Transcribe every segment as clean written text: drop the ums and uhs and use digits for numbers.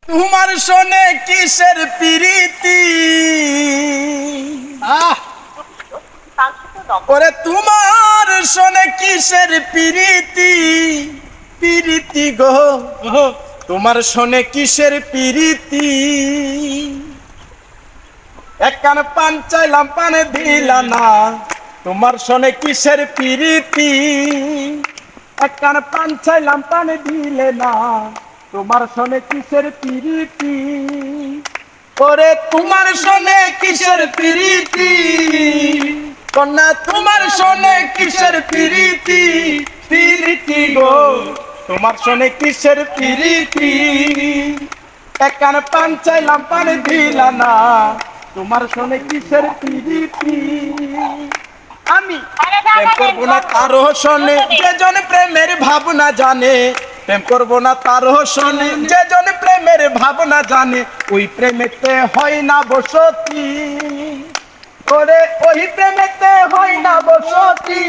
তোমার শোনে কিসের প্রীতি ওরে তোমার শোনে কিসের প্রীতি প্রীতি গো তোমার শোনে কিসের প্রীতি এক কান পান চাইলাম পানে দিলা না তোমার শোনে কিসের প্রীতি এক কান পান চাইলাম পানে দিলে না তোমার শোনে কিসের প্রীতি ওরে তোমার শোনে কিসের প্রীতি কন্যা তোমার শোনে কিসের প্রীতি প্রীতি গো তোমার শোনে কিসের প্রীতি এক কান পান চাইলাম পানে দিলা না তোমার শোনে কিসের প্রীতি আমি প্রেম করবো না তারও শোনে যে জন প্রেমের ভাবনা জানে প্রেম করবো না তারও শোনে যে জন প্রেমের ভাবনা জানে ওই প্রেমেতে হয় না বসতি করে ওই প্রেমেতে হয় না বসতি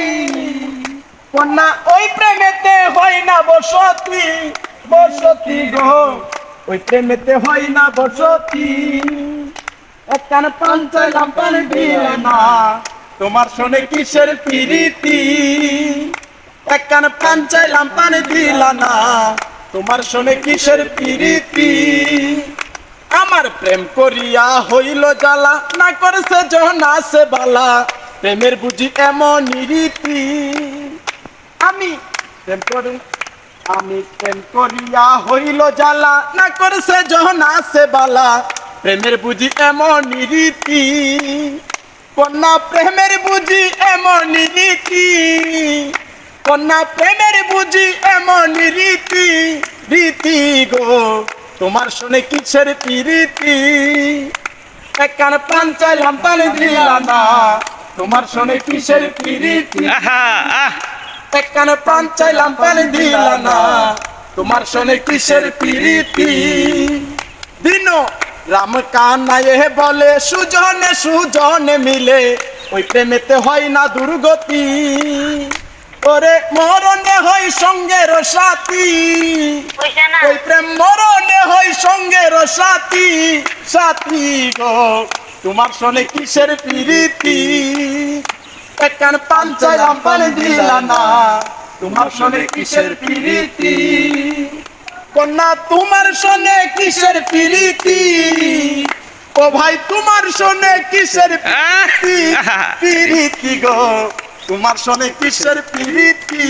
কন্যা ওই প্রেমেতে হয় না বসতি বসতি গো ওই প্রেমেতে হয় না বসতি এক কান পান চাইলাম পানি দিলে না তোমার শোনে কিসের প্রীতি এক কান পান চাইলাম পানি দিলা না তোমার শোনে কিসের প্রীতি আমার প্রেম করিয়া হইল জ্বালা না করেছে জনা সে বালা প্রেমের বুঝি এমন রীতি আমি প্রেম করিয়া হইল জ্বালা না করেছে জনা সে বালা প্রেমের বুঝি এমন রীতি কন্যা প্রেমের বুঝি এমন রীতি কন্যা প্রেমের বুঝি এমন রীতি রীতি গো তোমার শোনে কিসের প্রীতি এক কান পান চাইলাম পানি দিলা না তোমার শোনে কিসের প্রীতি এক কান পান চাইলাম পানি দিলা না তোমার শোনে কিসের প্রীতি দিন রাম কানায় বলে সুজনে সুজনে মিলে ওই প্রেমেতে হয় না দুর্গতি ওরে মরণে হয় সঙ্গের সাথী ওই প্রেম মরণে হয় সঙ্গের সাথী সাথী গো তোমার শোনে কিসের প্রীতি এক কান পান চাইলাম পানি দিলা না তোমার শোনে কিসের প্রীতি কন্যা তোমার শোনে কিসের প্রীতি ও ভাই তোমার শোনে কিসের প্রীতি গো তোমার শোনে কিসের প্রীতি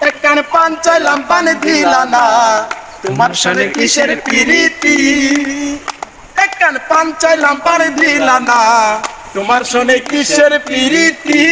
এক কান পান চাইলাম পানি দিলা না তোমার শোনে কিসের প্রীতি এক কান পান চাইলাম পানি দিলা না তোমার শোনে কিসের প্রীতি